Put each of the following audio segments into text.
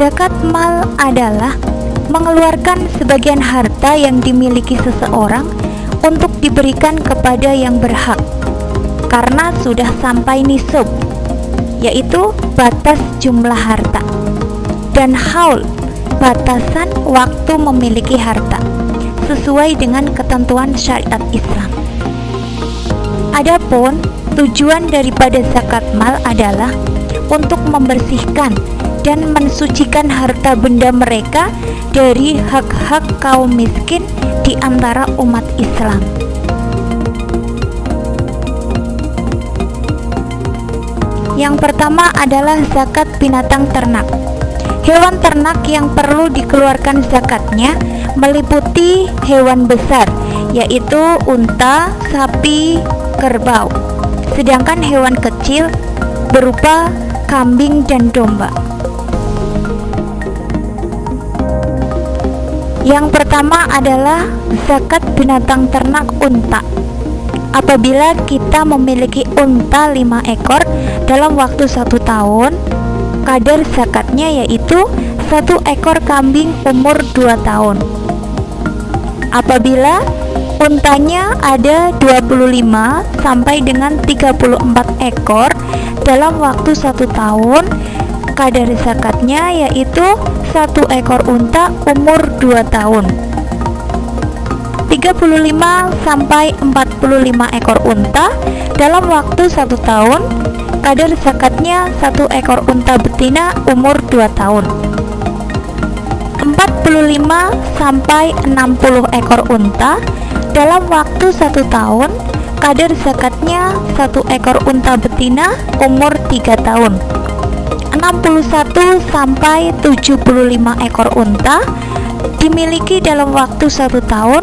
Zakat mal adalah mengeluarkan sebagian harta yang dimiliki seseorang untuk diberikan kepada yang berhak karena sudah sampai nisab, yaitu batas jumlah harta, dan haul, batasan waktu memiliki harta sesuai dengan ketentuan syariat Islam. Adapun tujuan daripada zakat mal adalah untuk membersihkan dan mensucikan harta benda mereka dari hak-hak kaum miskin di antara umat Islam. Yang pertama adalah zakat binatang ternak. Hewan ternak yang perlu dikeluarkan zakatnya meliputi hewan besar, yaitu unta, sapi, kerbau. Sedangkan hewan kecil berupa kambing dan domba. Yang pertama adalah zakat binatang ternak unta. Apabila kita memiliki unta 5 ekor dalam waktu 1 tahun, kadar zakatnya yaitu 1 ekor kambing umur 2 tahun. Apabila untanya ada 25 sampai dengan 34 ekor dalam waktu 1 tahun, kadar zakatnya yaitu 1 ekor unta umur 2 tahun. 35 sampai 45 ekor unta dalam waktu 1 tahun, kadar zakatnya 1 ekor unta betina umur 2 tahun. 45 sampai 60 ekor unta dalam waktu 1 tahun, kadar zakatnya 1 ekor unta betina umur 3 tahun. 61 sampai 75 ekor unta dimiliki dalam waktu 1 tahun,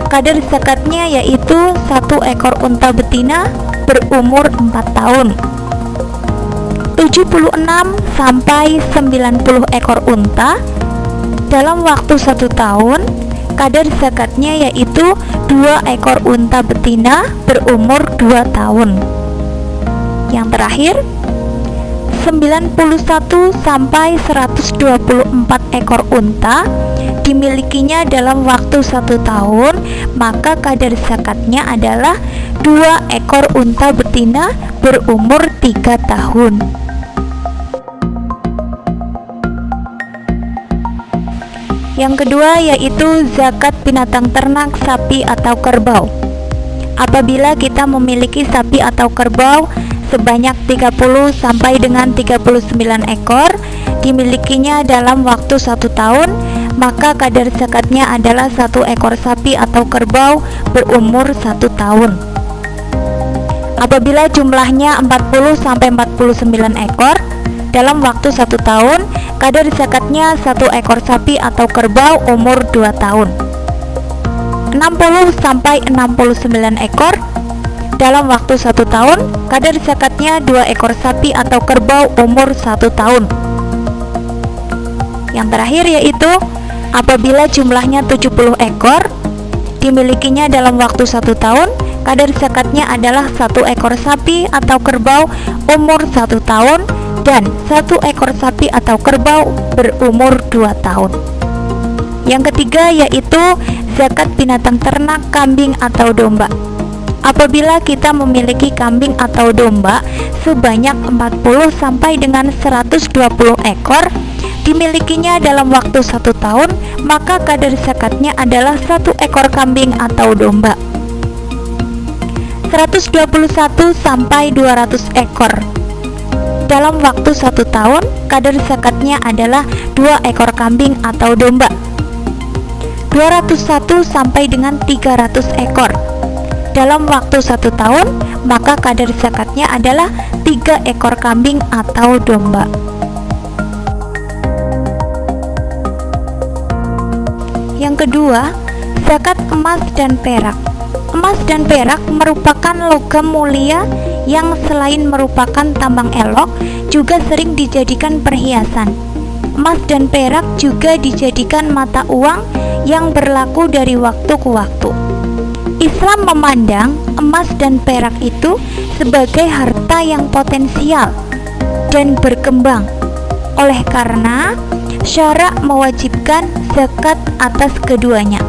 kadar zakatnya yaitu 1 ekor unta betina berumur 4 tahun. 76 sampai 90 ekor unta dalam waktu 1 tahun, kadar zakatnya yaitu 2 ekor unta betina berumur 2 tahun. Yang terakhir, 91 sampai 124 ekor unta dimilikinya dalam waktu 1 tahun, maka kadar zakatnya adalah 2 ekor unta betina berumur 3 tahun. Yang kedua yaitu zakat binatang ternak sapi atau kerbau. Apabila kita memiliki sapi atau kerbau sebanyak 30 sampai dengan 39 ekor dimilikinya dalam waktu 1 tahun, maka kadar zakatnya adalah 1 ekor sapi atau kerbau berumur 1 tahun. Apabila jumlahnya 40 sampai 49 ekor dalam waktu 1 tahun, kadar zakatnya 1 ekor sapi atau kerbau umur 2 tahun. 60 sampai 69 ekor dalam waktu 1 tahun, kadar zakatnya 2 ekor sapi atau kerbau umur 1 tahun. Yang terakhir yaitu apabila jumlahnya 70 ekor dimilikinya dalam waktu 1 tahun, kadar zakatnya adalah 1 ekor sapi atau kerbau umur 1 tahun dan 1 ekor sapi atau kerbau berumur 2 tahun. Yang ketiga yaitu zakat binatang ternak kambing atau domba. Apabila kita memiliki kambing atau domba sebanyak 40 sampai dengan 120 ekor dimilikinya dalam waktu 1 tahun, maka kadar zakatnya adalah 1 ekor kambing atau domba. 121 sampai 200 ekor dalam waktu 1 tahun, kadar zakatnya adalah 2 ekor kambing atau domba. 201 sampai dengan 300 ekor dalam waktu 1 tahun, maka kadar zakatnya adalah 3 ekor kambing atau domba. Yang kedua, zakat emas dan perak. Emas dan perak merupakan logam mulia yang selain merupakan tambang elok, juga sering dijadikan perhiasan. Emas dan perak juga dijadikan mata uang yang berlaku dari waktu ke waktu. Islam memandang emas dan perak itu sebagai harta yang potensial dan berkembang, Oleh karena syara mewajibkan zakat atas keduanya,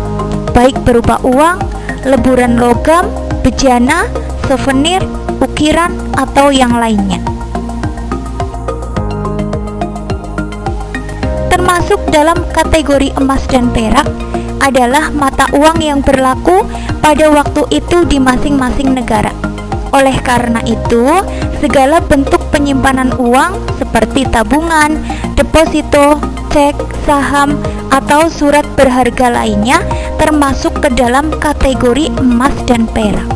baik berupa uang, leburan logam, bejana, souvenir, ukiran, atau yang lainnya. Termasuk dalam kategori emas dan perak adalah mata uang yang berlaku pada waktu itu di masing-masing negara. Oleh karena itu, segala bentuk penyimpanan uang seperti tabungan, deposito, cek, saham, atau surat berharga lainnya termasuk ke dalam kategori emas dan perak.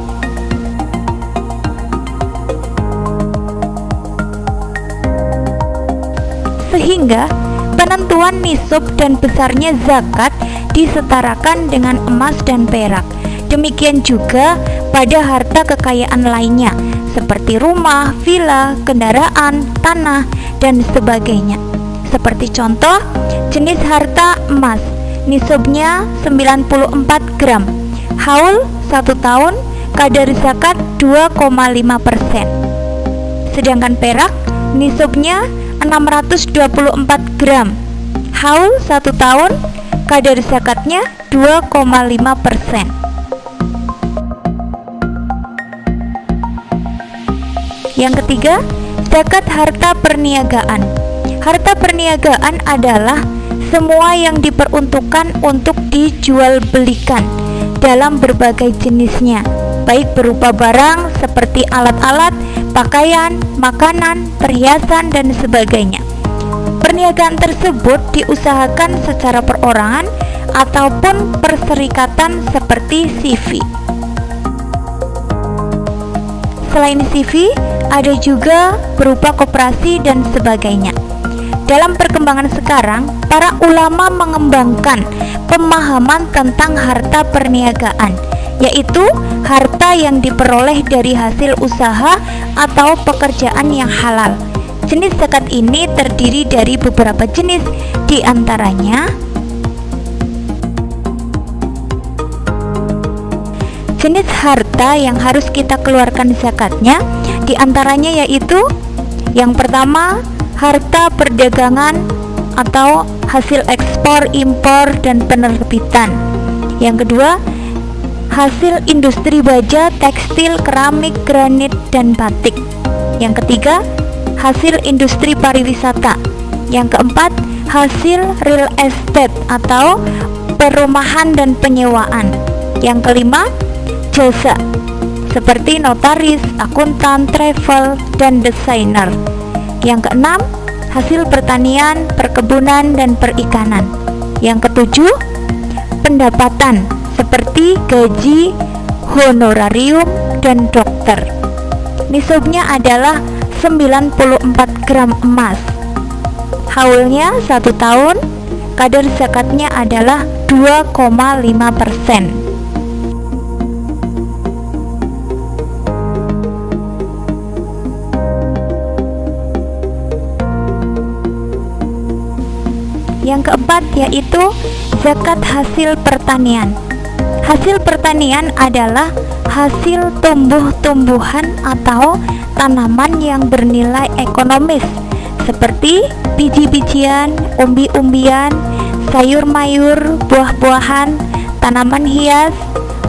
Sehingga penentuan nisab dan besarnya zakat disetarakan dengan emas dan perak. Demikian juga pada harta kekayaan lainnya seperti rumah, villa, kendaraan, tanah, dan sebagainya. Seperti contoh, jenis harta emas, nisabnya 94 gram, haul 1 tahun, kadar zakat 2,5%. Sedangkan perak, nisabnya 624 gram, haul 1 tahun, kadar zakatnya 2,5%. Yang ketiga, zakat harta perniagaan. Harta perniagaan adalah semua yang diperuntukkan untuk dijual belikan dalam berbagai jenisnya, baik berupa barang seperti alat-alat, pakaian, makanan, perhiasan, dan sebagainya. Perniagaan tersebut diusahakan secara perorangan ataupun perserikatan seperti CV. Selain CV, ada juga berupa koperasi dan sebagainya. Dalam perkembangan sekarang, para ulama mengembangkan pemahaman tentang harta perniagaan, yaitu harta yang diperoleh dari hasil usaha atau pekerjaan yang halal. Jenis zakat ini terdiri dari beberapa jenis, di antaranya jenis harta yang harus kita keluarkan zakatnya, di antaranya yaitu yang pertama, harta perdagangan atau hasil ekspor, impor, dan penerbitan. Yang kedua, hasil industri baja, tekstil, keramik, granit, dan batik. Yang ketiga, hasil industri pariwisata. Yang keempat, hasil real estate atau perumahan dan penyewaan. Yang kelima, jasa seperti notaris, akuntan, travel, dan desainer. Yang keenam, hasil pertanian, perkebunan, dan perikanan. Yang ketujuh, pendapatan seperti gaji, honorarium, dan dokter. Nisabnya adalah 94 gram emas, haulnya 1 tahun, kadar zakatnya adalah 2,5%. Yang keempat yaitu zakat hasil pertanian. Hasil pertanian adalah hasil tumbuh-tumbuhan atau tanaman yang bernilai ekonomis seperti biji-bijian, umbi-umbian, sayur-mayur, buah-buahan, tanaman hias,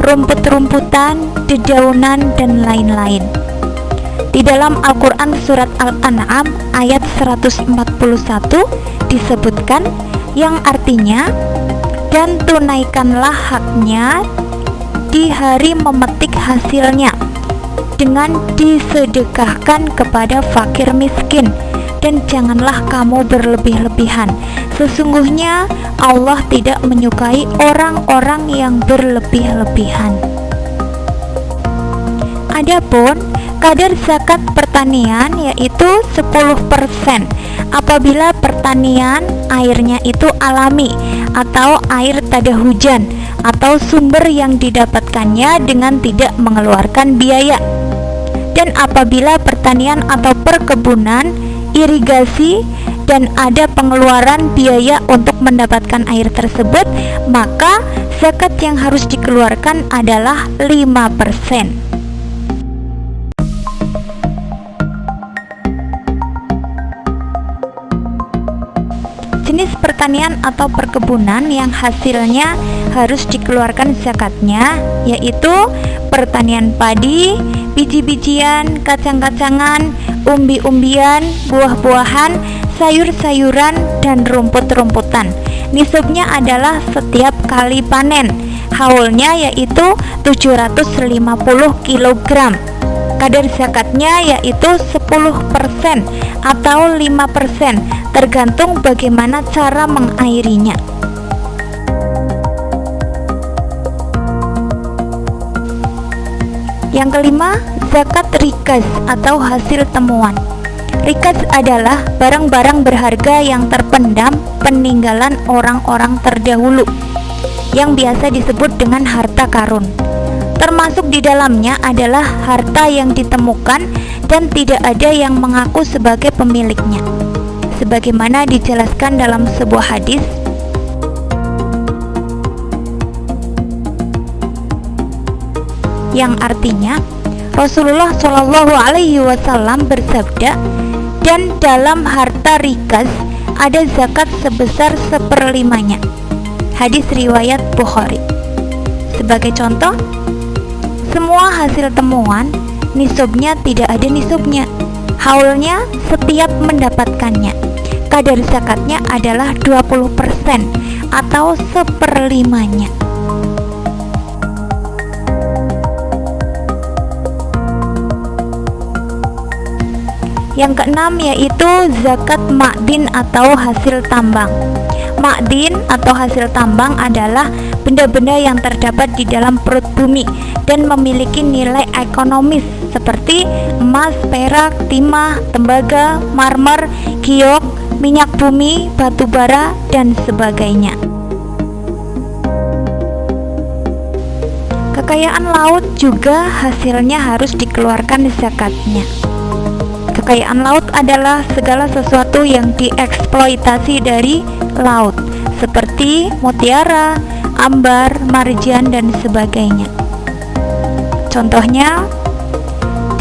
rumput-rumputan, dedaunan, dan lain-lain. Di dalam Al-Quran surat Al-An'am ayat 141 disebutkan yang artinya, dan tunaikanlah haknya di hari memetik hasilnya dengan disedekahkan kepada fakir miskin, dan janganlah kamu berlebih-lebihan. Sesungguhnya Allah tidak menyukai orang-orang yang berlebih-lebihan. Adapun kadar zakat pertanian yaitu 10% apabila pertanian airnya itu alami atau air tada hujan atau sumber yang didapatkannya dengan tidak mengeluarkan biaya. Dan apabila pertanian atau perkebunan, irigasi, dan ada pengeluaran biaya untuk mendapatkan air tersebut, maka zakat yang harus dikeluarkan adalah 5%. Jenis pertanian atau perkebunan yang hasilnya harus dikeluarkan zakatnya yaitu pertanian padi, biji-bijian, kacang-kacangan, umbi-umbian, buah-buahan, sayur-sayuran, dan rumput-rumputan. Nisabnya adalah setiap kali panen. Haulnya yaitu 750 kg. Kadar zakatnya yaitu 10% atau 5%, tergantung bagaimana cara mengairinya. Yang kelima, zakat rikas atau hasil temuan. Rikas adalah barang-barang berharga yang terpendam peninggalan orang-orang terdahulu, yang biasa disebut dengan harta karun. Termasuk di dalamnya adalah harta yang ditemukan dan tidak ada yang mengaku sebagai pemiliknya, sebagaimana dijelaskan dalam sebuah hadis, yang artinya Rasulullah Shallallahu Alaihi Wasallam bersabda, dan dalam harta rikas ada zakat sebesar 1/5-nya. Hadis riwayat Bukhari. Sebagai contoh, semua hasil temuan nisabnya tidak ada nisabnya. Haulnya setiap mendapatkannya. Kadar zakatnya adalah 20% atau 1/5-nya. Yang keenam yaitu zakat ma'din atau hasil tambang. Ma'din atau hasil tambang adalah benda-benda yang terdapat di dalam perut bumi dan memiliki nilai ekonomis seperti emas, perak, timah, tembaga, marmer, giok, minyak bumi, batu bara, dan sebagainya. Kekayaan laut juga hasilnya harus dikeluarkan zakatnya. Kekayaan laut adalah segala sesuatu yang dieksploitasi dari laut, seperti mutiara, ambar, marjan, dan sebagainya. Contohnya,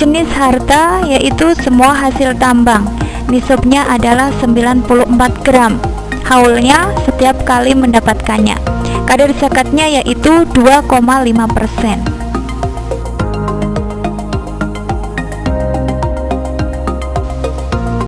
jenis harta yaitu semua hasil tambang. Nisabnya adalah 94 gram. Haulnya setiap kali mendapatkannya. Kadar zakatnya yaitu 2,5%.